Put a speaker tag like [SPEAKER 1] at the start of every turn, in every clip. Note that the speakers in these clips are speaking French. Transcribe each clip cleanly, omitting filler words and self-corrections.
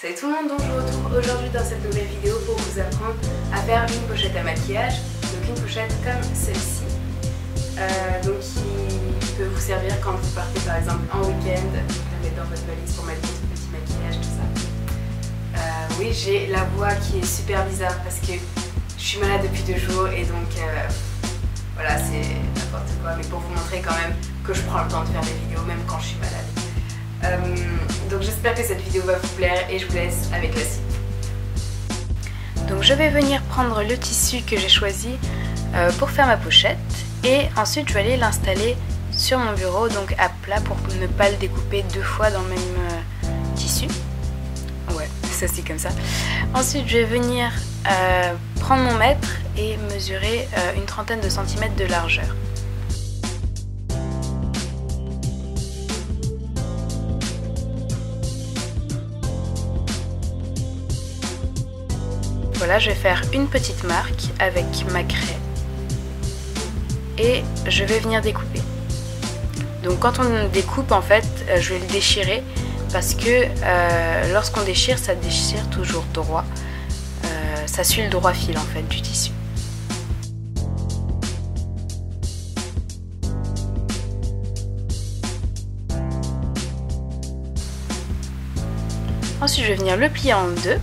[SPEAKER 1] Salut tout le monde, donc je vous retrouve aujourd'hui dans cette nouvelle vidéo pour vous apprendre à faire une pochette à maquillage. Donc une pochette comme celle-ci, donc qui peut vous servir quand vous partez par exemple en week-end, la mettre dans votre valise pour mettre votre petit maquillage, tout ça. Oui, j'ai la voix qui est super bizarre parce que je suis malade depuis 2 jours et donc voilà, c'est n'importe quoi, mais pour vous montrer quand même que je prends le temps de faire des vidéos même quand je suis malade. Donc j'espère que cette vidéo va vous plaire et je vous laisse avec la suite. Donc je vais venir prendre le tissu que j'ai choisi pour faire ma pochette et ensuite je vais aller l'installer sur mon bureau, donc à plat pour ne pas le découper 2 fois dans le même tissu. Ouais, ça c'est comme ça. Ensuite je vais venir prendre mon mètre et mesurer une trentaine de centimètres de largeur. Voilà, je vais faire une petite marque avec ma craie et je vais venir découper. Donc quand on découpe, en fait, je vais le déchirer parce que lorsqu'on déchire, ça déchire toujours droit. Ça suit le droit fil en fait du tissu. Ensuite, je vais venir le plier en deux.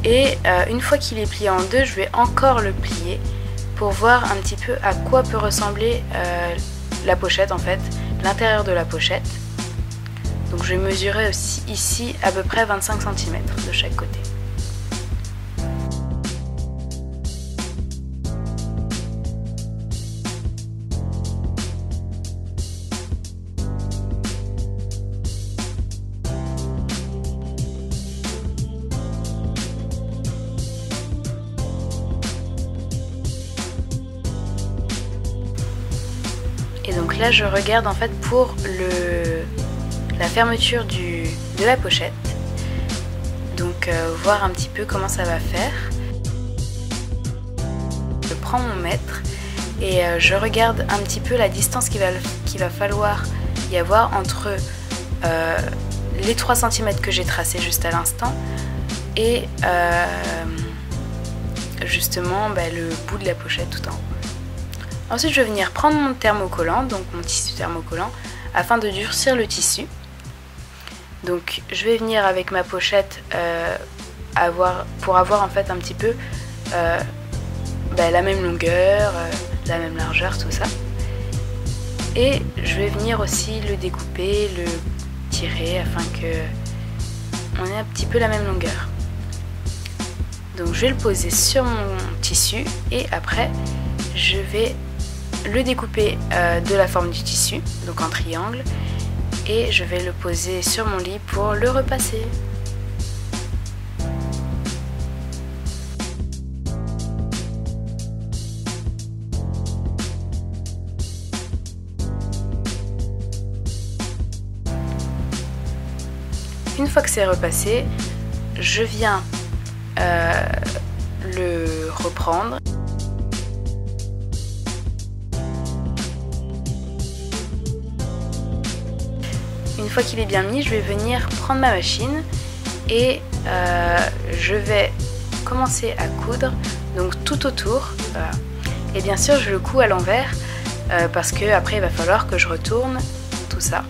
[SPEAKER 1] Et une fois qu'il est plié en deux, je vais encore le plier pour voir un petit peu à quoi peut ressembler la pochette, en fait, l'intérieur de la pochette. Donc je vais mesurer aussi ici à peu près 25 cm de chaque côté. Et donc là je regarde en fait pour la fermeture de la pochette, donc voir un petit peu comment ça va faire. Je prends mon mètre et je regarde un petit peu la distance qu'il va falloir y avoir entre les 3 cm que j'ai tracés juste à l'instant et justement le bout de la pochette tout en haut. Ensuite, je vais venir prendre mon thermocollant, donc mon tissu thermocollant, afin de durcir le tissu. Donc, je vais venir avec ma pochette pour avoir en fait un petit peu la même longueur, la même largeur, tout ça. Et je vais venir aussi le découper, le tirer afin que on ait un petit peu la même longueur. Donc, je vais le poser sur mon tissu et après, je vais le découper de la forme du tissu, donc en triangle, et je vais le poser sur mon lit pour le repasser. Une fois que c'est repassé, je viens le reprendre. Une fois qu'il est bien mis, je vais venir prendre ma machine et je vais commencer à coudre, donc tout autour. Voilà. Et bien sûr, je le couds à l'envers parce que après il va falloir que je retourne tout ça.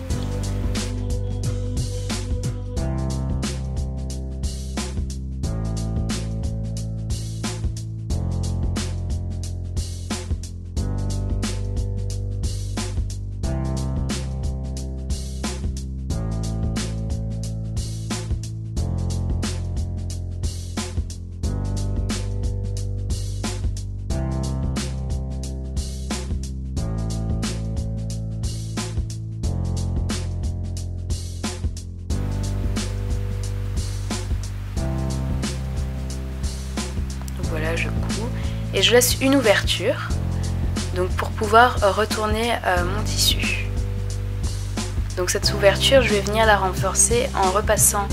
[SPEAKER 1] Voilà, je couds et je laisse une ouverture donc pour pouvoir retourner mon tissu. Donc cette ouverture, je vais venir la renforcer en repassant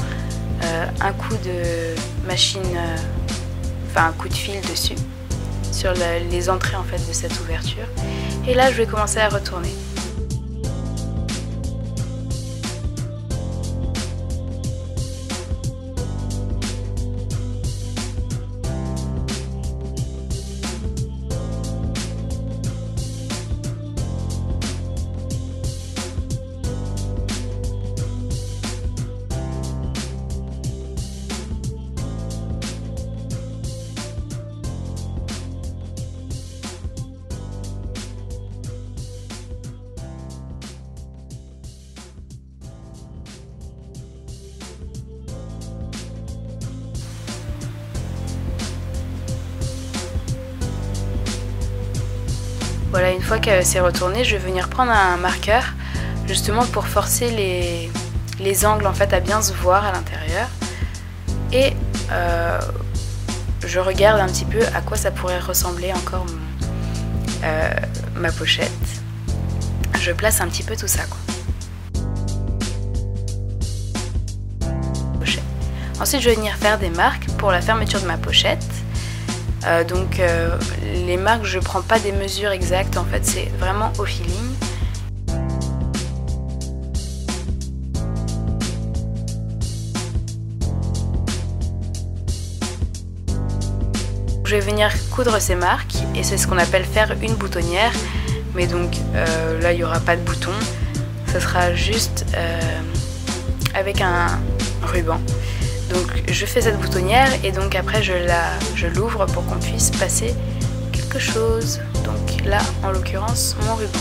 [SPEAKER 1] un coup de machine, un coup de fil dessus sur les entrées en fait de cette ouverture. Et là, je vais commencer à retourner. Voilà, une fois que c'est retourné, je vais venir prendre un marqueur justement pour forcer les angles en fait à bien se voir à l'intérieur. Et je regarde un petit peu à quoi ça pourrait ressembler encore ma pochette. Je place un petit peu tout ça, quoi. Ensuite, je vais venir faire des marques pour la fermeture de ma pochette. Les marques, je ne prends pas des mesures exactes, en fait, c'est vraiment au feeling. Je vais venir coudre ces marques et c'est ce qu'on appelle faire une boutonnière. Mais donc là, il n'y aura pas de bouton. Ce sera juste avec un ruban. Donc je fais cette boutonnière et donc après je l'ouvre pour qu'on puisse passer quelque chose. Donc là, en l'occurrence, mon ruban.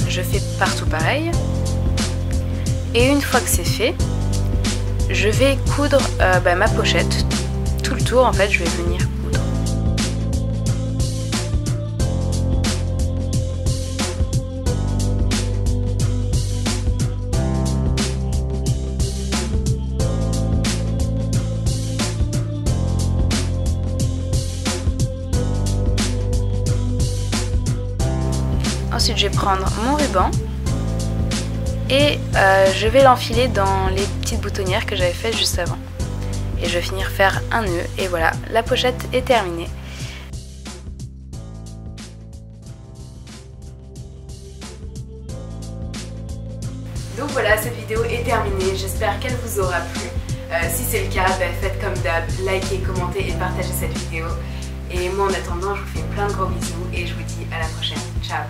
[SPEAKER 1] Je fais partout pareil. Et une fois que c'est fait, je vais coudre ma pochette. Tout le tour, en fait, je vais venir coudre. Ensuite, je vais prendre mon ruban et je vais l'enfiler dans les petites boutonnières que j'avais faites juste avant. Et je vais finir faire un nœud et voilà, la pochette est terminée. Donc voilà, cette vidéo est terminée, j'espère qu'elle vous aura plu. Si c'est le cas, faites comme d'hab, likez, commentez et partagez cette vidéo. Et moi en attendant, je vous fais plein de gros bisous et je vous dis à la prochaine. Ciao!